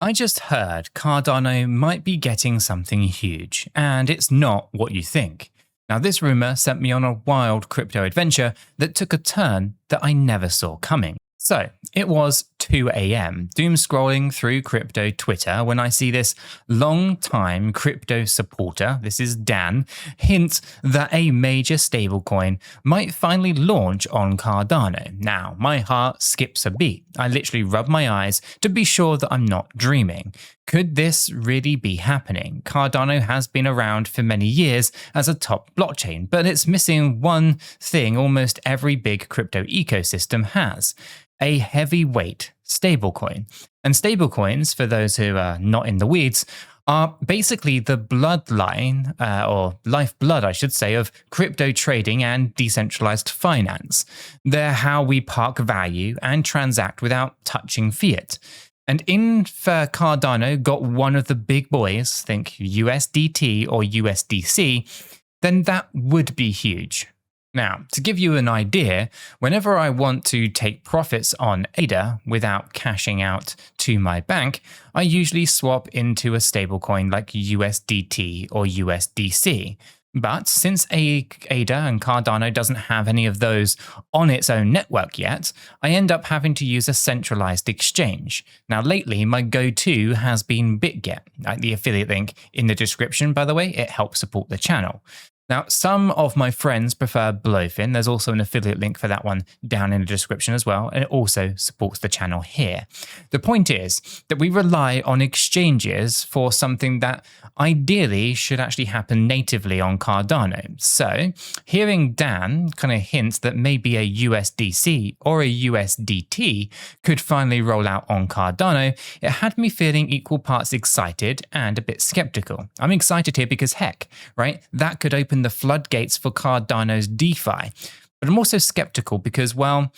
I just heard Cardano might be getting something huge, and it's not what you think. Now, this rumor sent me on a wild crypto adventure that took a turn that I never saw coming. So, it was 2 a.m. doom scrolling through crypto Twitter when I see this long-time crypto supporter, this is Dan, hint that a major stablecoin might finally launch on Cardano. Now, my heart skips a beat. I literally rub my eyes to be sure that I'm not dreaming. Could this really be happening? Cardano has been around for many years as a top blockchain, but it's missing one thing almost every big crypto ecosystem has: a heavyweight stablecoin. And stablecoins, for those who are not in the weeds, are basically the bloodline, or lifeblood, I should say, of crypto trading and decentralized finance. They're how we park value and transact without touching fiat. And if Cardano got one of the big boys, think USDT or USDC, then that would be huge. Now, to give you an idea, whenever I want to take profits on ADA without cashing out to my bank, I usually swap into a stablecoin like USDT or USDC. But since ADA and Cardano doesn't have any of those on its own network yet, I end up having to use a centralized exchange. Now, lately, my go-to has been BitGet. The affiliate link in the description, by the way, it helps support the channel. Now, some of my friends prefer Blowfin. There's also an affiliate link for that one down in the description as well, and it also supports the channel here. The point is that we rely on exchanges for something that ideally should actually happen natively on Cardano. So, hearing Dan kind of hint that maybe a USDC or a USDT could finally roll out on Cardano, it had me feeling equal parts excited and a bit skeptical. I'm excited here because heck, right? That could open the floodgates for Cardano's DeFi. But I'm also skeptical because, well,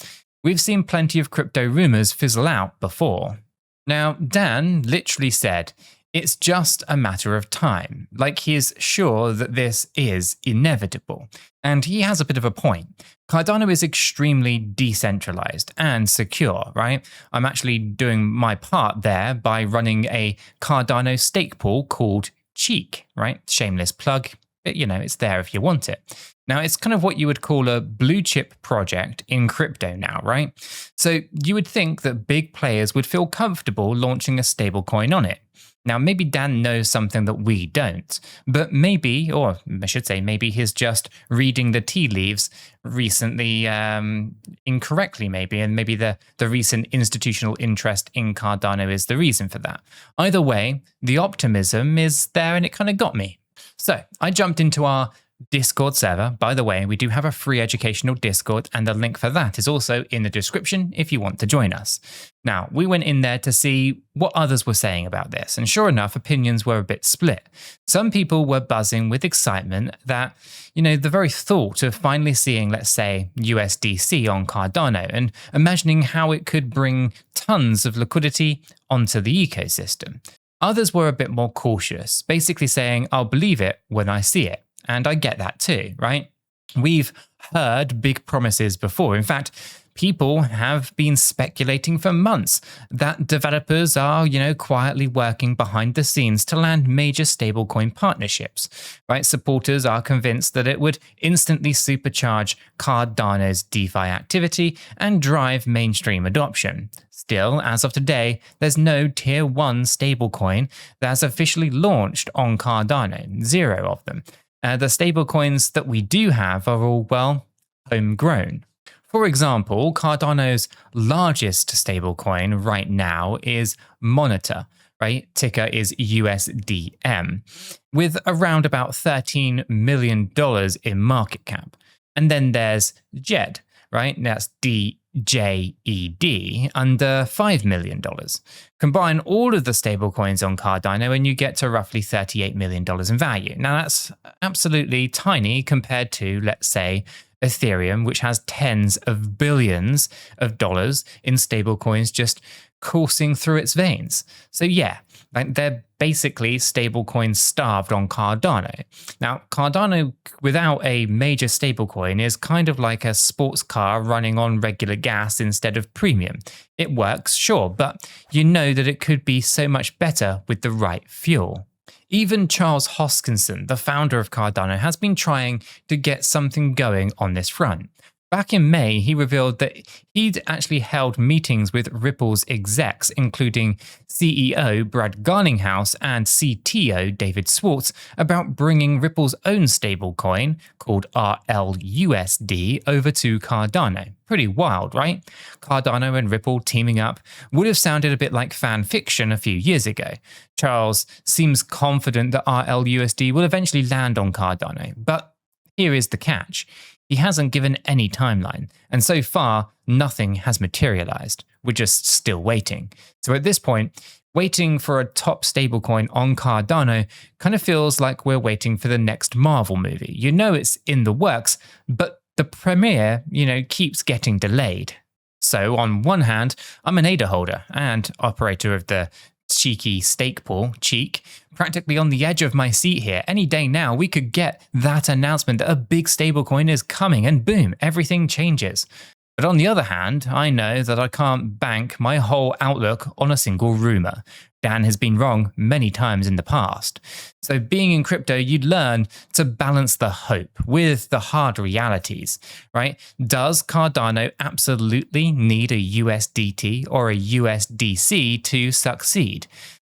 we've seen plenty of crypto rumors fizzle out before. Now, Dan literally said, it's just a matter of time. Like he is sure that this is inevitable. And he has a bit of a point. Cardano is extremely decentralized and secure, right? I'm actually doing my part there by running a Cardano stake pool called Cheek, right? Shameless plug. But, it's there if you want it. Now, it's kind of what you would call a blue chip project in crypto now, right? So you would think that big players would feel comfortable launching a stablecoin on it. Now, maybe Dan knows something that we don't, but maybe, or I should say, maybe he's just reading the tea leaves recently incorrectly, maybe, and maybe the recent institutional interest in Cardano is the reason for that. Either way, the optimism is there and it kind of got me. So I jumped into our Discord server. By the way, we do have a free educational Discord, and the link for that is also in the description if you want to join us. Now, we went in there to see what others were saying about this, and sure enough, opinions were a bit split. Some people were buzzing with excitement that, the very thought of finally seeing, let's say, USDC on Cardano and imagining how it could bring tons of liquidity onto the ecosystem. Others were a bit more cautious, basically saying, I'll believe it when I see it. And I get that too, right? We've heard big promises before. In fact, people have been speculating for months that developers are, quietly working behind the scenes to land major stablecoin partnerships, right? Supporters are convinced that it would instantly supercharge Cardano's DeFi activity and drive mainstream adoption. Still, as of today, there's no tier 1 stablecoin that's officially launched on Cardano, 0 of them. The stablecoins that we do have are all, well, homegrown. For example, Cardano's largest stablecoin right now is Monitor, right? Ticker is USDM, with around about $13 million in market cap. And then there's JED, right? That's DJED, under $5 million. Combine all of the stablecoins on Cardano and you get to roughly $38 million in value. Now that's absolutely tiny compared to, let's say, Ethereum, which has tens of billions of dollars in stablecoins just coursing through its veins. So yeah, Like they're basically stablecoins starved on Cardano. Now, Cardano without a major stablecoin is kind of like a sports car running on regular gas instead of premium. It works, sure, but you know that it could be so much better with the right fuel. Even Charles Hoskinson, the founder of Cardano, has been trying to get something going on this front. Back in May, he revealed that he'd actually held meetings with Ripple's execs, including CEO Brad Garlinghouse and CTO David Schwartz, about bringing Ripple's own stablecoin, called RLUSD, over to Cardano. Pretty wild, right? Cardano and Ripple teaming up would have sounded a bit like fan fiction a few years ago. Charles seems confident that RLUSD will eventually land on Cardano, but here is the catch. He hasn't given any timeline, and so far, nothing has materialized. We're just still waiting. So at this point, waiting for a top stablecoin on Cardano kind of feels like we're waiting for the next Marvel movie. You know it's in the works, but the premiere, keeps getting delayed. So on one hand, I'm an ADA holder and operator of the cheeky stake pool, Cheek, practically on the edge of my seat here. Any day now, we could get that announcement that a big stablecoin is coming and boom, everything changes. But on the other hand, I know that I can't bank my whole outlook on a single rumor. Dan has been wrong many times in the past. So being in crypto, you'd learn to balance the hope with the hard realities, right? Does Cardano absolutely need a USDT or a USDC to succeed?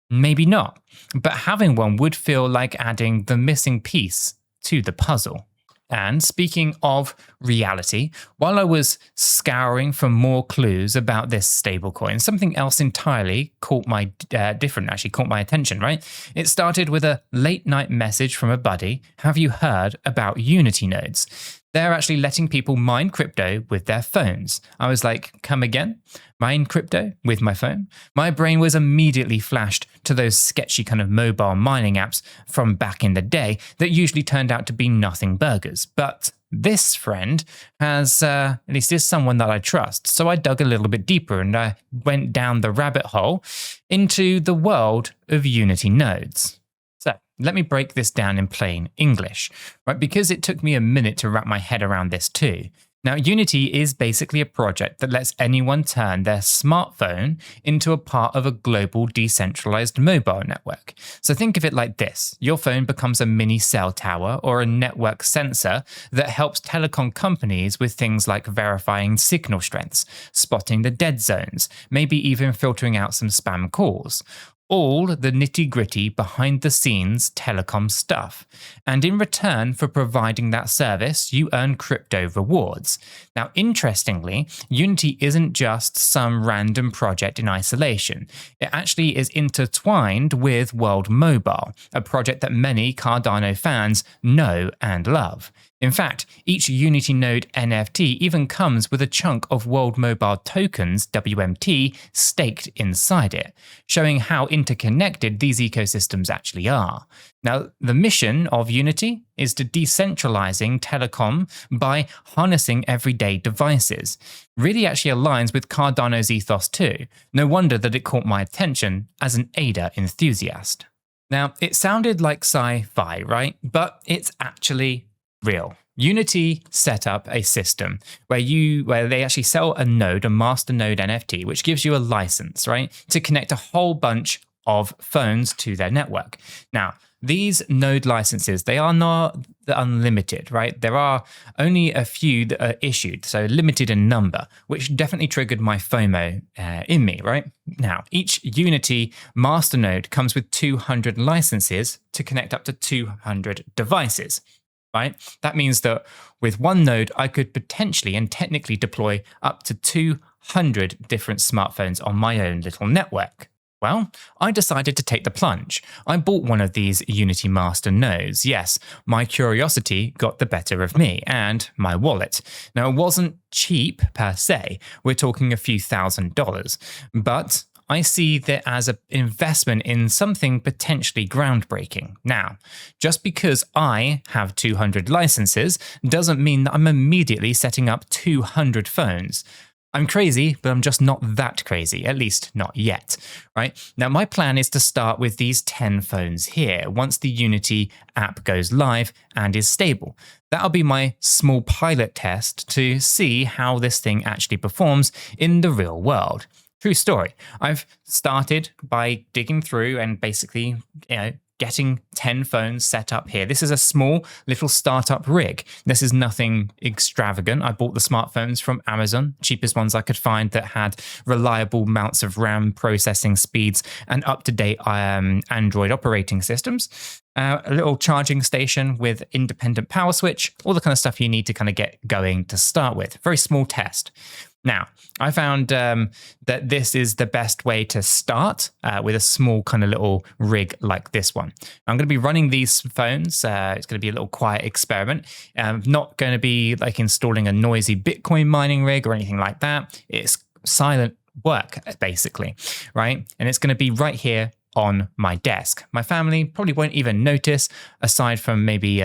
Maybe not, but having one would feel like adding the missing piece to the puzzle. And speaking of reality, while I was scouring for more clues about this stablecoin, something else entirely caught my attention, right? It started with a late night message from a buddy. Have you heard about Unity nodes? They're actually letting people mine crypto with their phones. I was like, come again? Mine crypto with my phone? My brain was immediately flashed to those sketchy kind of mobile mining apps from back in the day that usually turned out to be nothing burgers. But this friend has, at least is someone that I trust. So I dug a little bit deeper and I went down the rabbit hole into the world of Unity nodes. Let me break this down in plain English, right? Because it took me a minute to wrap my head around this too. Now, Unity is basically a project that lets anyone turn their smartphone into a part of a global decentralized mobile network. So think of it like this. Your phone becomes a mini cell tower or a network sensor that helps telecom companies with things like verifying signal strengths, spotting the dead zones, maybe even filtering out some spam calls. All the nitty-gritty behind-the-scenes telecom stuff. And in return for providing that service, you earn crypto rewards. Now, interestingly, Unity isn't just some random project in isolation. It actually is intertwined with World Mobile, a project that many Cardano fans know and love. In fact, each Unity node NFT even comes with a chunk of World Mobile tokens, WMT, staked inside it, showing how interconnected these ecosystems actually are. Now, the mission of Unity is to decentralizing telecom by harnessing everyday devices. Really actually aligns with Cardano's ethos too. No wonder that it caught my attention as an ADA enthusiast. Now, it sounded like sci-fi, right? But it's actually real. Unity set up a system where they actually sell a node, a master node NFT, which gives you a license, right, to connect a whole bunch of phones to their network. Now, these node licenses, they are not unlimited, right? There are only a few that are issued, so limited in number, which definitely triggered my FOMO in me, right? Now, each Unity master node comes with 200 licenses to connect up to 200 devices. Right? That means that with one node, I could potentially and technically deploy up to 200 different smartphones on my own little network. Well, I decided to take the plunge. I bought one of these Unity Master nodes. Yes, my curiosity got the better of me and my wallet. Now, it wasn't cheap per se. We're talking a few $1,000s, but I see that as an investment in something potentially groundbreaking. Now, just because I have 200 licenses doesn't mean that I'm immediately setting up 200 phones. I'm crazy, but I'm just not that crazy, at least not yet, right? Now, my plan is to start with these 10 phones here once the Unity app goes live and is stable. That'll be my small pilot test to see how this thing actually performs in the real world. True story. I've started by digging through and basically, getting 10 phones set up here. This is a small little startup rig. This is nothing extravagant. I bought the smartphones from Amazon, cheapest ones I could find that had reliable amounts of RAM processing speeds and up-to-date Android operating systems. A little charging station with independent power switch, all the kind of stuff you need to kind of get going to start with. Very small test. Now, I found that this is the best way to start with a small kind of little rig like this one. I'm going to be running these phones. It's going to be a little quiet experiment. I'm not going to be like installing a noisy Bitcoin mining rig or anything like that. It's silent work, basically, right? And it's going to be right here on my desk. My family probably won't even notice, aside from maybe,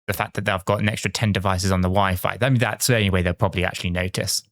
the fact that I've got an extra 10 devices on the Wi-Fi. I mean, that's the only way they'll probably actually notice.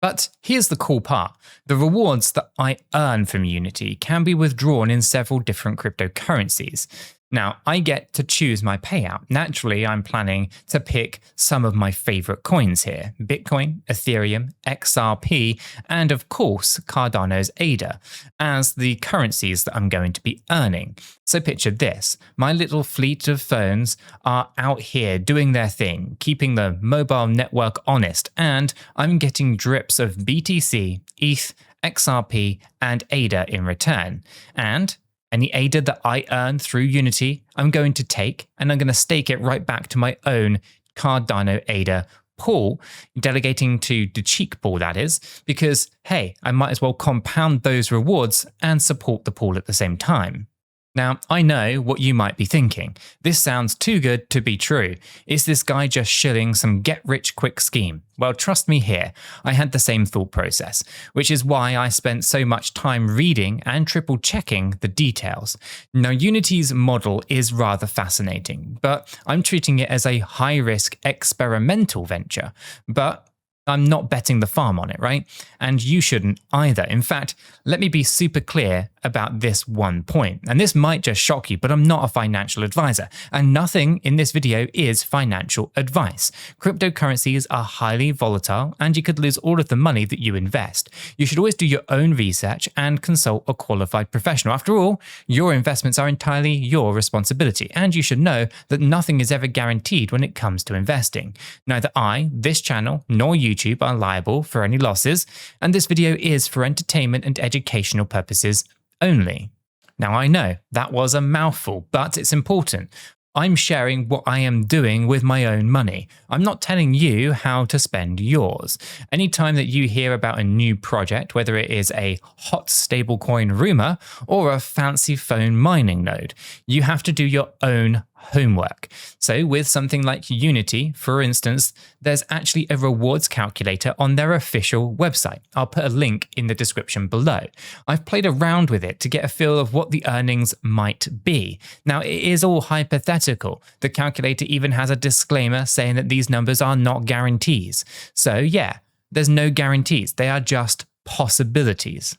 But here's the cool part. The rewards that I earn from Unity can be withdrawn in several different cryptocurrencies. Now, I get to choose my payout. Naturally, I'm planning to pick some of my favorite coins here: Bitcoin, Ethereum, XRP, and of course, Cardano's ADA, as the currencies that I'm going to be earning. So picture this. My little fleet of phones are out here doing their thing, keeping the mobile network honest, and I'm getting drips of BTC, ETH, XRP, and ADA in return. And any ADA that I earn through Unity, I'm going to take and I'm going to stake it right back to my own Cardano ADA pool, delegating to 𝗗𝗶𝘀𝗀𝗰, that is, because, hey, I might as well compound those rewards and support the pool at the same time. Now, I know what you might be thinking. This sounds too good to be true. Is this guy just shilling some get-rich-quick scheme? Well, trust me here, I had the same thought process, which is why I spent so much time reading and triple-checking the details. Now, Unity's model is rather fascinating, but I'm treating it as a high-risk experimental venture. But I'm not betting the farm on it, right? And you shouldn't either. In fact, let me be super clear about this one point. And this might just shock you, but I'm not a financial advisor, and nothing in this video is financial advice. Cryptocurrencies are highly volatile, and you could lose all of the money that you invest. You should always do your own research and consult a qualified professional. After all, your investments are entirely your responsibility, and you should know that nothing is ever guaranteed when it comes to investing. Neither I, this channel, nor YouTube are liable for any losses, and this video is for entertainment and educational purposes only. Now, I know that was a mouthful, but it's important. I'm sharing what I am doing with my own money. I'm not telling you how to spend yours. Anytime that you hear about a new project, whether it is a hot stablecoin rumor or a fancy phone mining node, you have to do your own homework. So with something like Unity, for instance, there's actually a rewards calculator on their official website. I'll put a link in the description below. I've played around with it to get a feel of what the earnings might be. Now, it is all hypothetical. The calculator even has a disclaimer saying that these numbers are not guarantees. So yeah, there's no guarantees. They are just possibilities.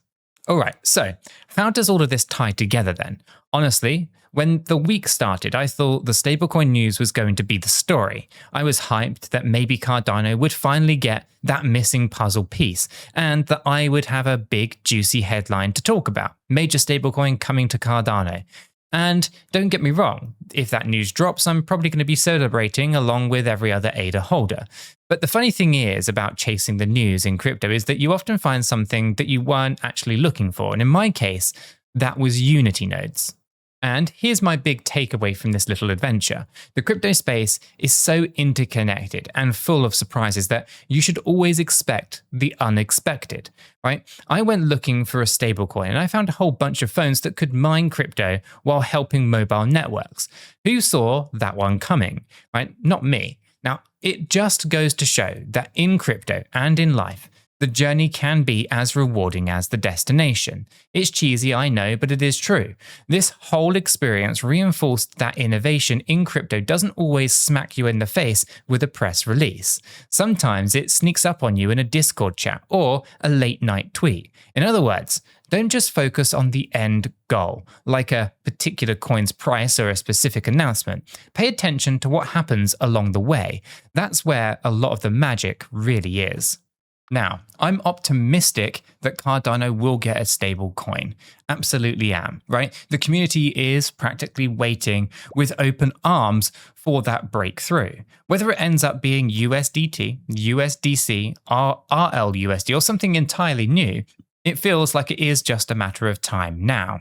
All right, so how does all of this tie together then? Honestly, when the week started, I thought the stablecoin news was going to be the story. I was hyped that maybe Cardano would finally get that missing puzzle piece, and that I would have a big, juicy headline to talk about. Major stablecoin coming to Cardano. And don't get me wrong, if that news drops, I'm probably going to be celebrating along with every other ADA holder. But the funny thing is about chasing the news in crypto is that you often find something that you weren't actually looking for. And in my case, that was Unity nodes. And here's my big takeaway from this little adventure. The crypto space is so interconnected and full of surprises that you should always expect the unexpected, right? I went looking for a stablecoin and I found a whole bunch of phones that could mine crypto while helping mobile networks. Who saw that one coming, right? Not me. Now, it just goes to show that in crypto and in life, The journey can be as rewarding as the destination. It's cheesy, I know, but it is true. This whole experience reinforced that innovation in crypto doesn't always smack you in the face with a press release. Sometimes it sneaks up on you in a Discord chat or a late night tweet. In other words, don't just focus on the end goal, like a particular coin's price or a specific announcement. Pay attention to what happens along the way. That's where a lot of the magic really is. Now, I'm optimistic that Cardano will get a stable coin. Absolutely am, right? The community is practically waiting with open arms for that breakthrough. Whether it ends up being USDT, USDC, RLUSD, or something entirely new, it feels like it is just a matter of time now.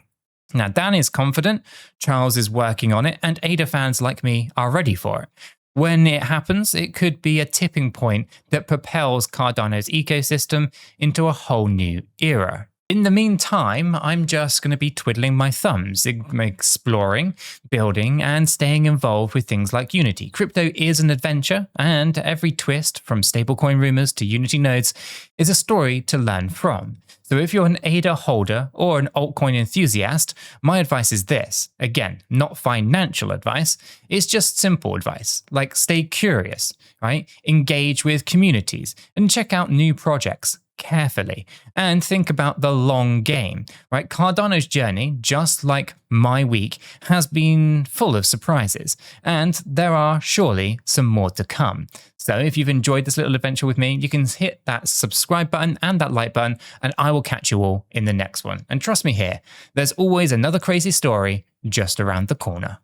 Now, Dan is confident, Charles is working on it, and ADA fans like me are ready for it. When it happens, it could be a tipping point that propels Cardano's ecosystem into a whole new era. In the meantime, I'm just going to be twiddling my thumbs, exploring, building, and staying involved with things like Unity. Crypto is an adventure, and every twist, from stablecoin rumors to Unity nodes, is a story to learn from. So if you're an ADA holder or an altcoin enthusiast, my advice is this. Again, not financial advice, it's just simple advice, like stay curious, right? Engage with communities and check out new projects carefully and think about the long game, right? Cardano's journey, just like my week, has been full of surprises, and there are surely some more to come. So if you've enjoyed this little adventure with me, you can hit that subscribe button and that like button, and I will catch you all in the next one. And trust me here, there's always another crazy story just around the corner.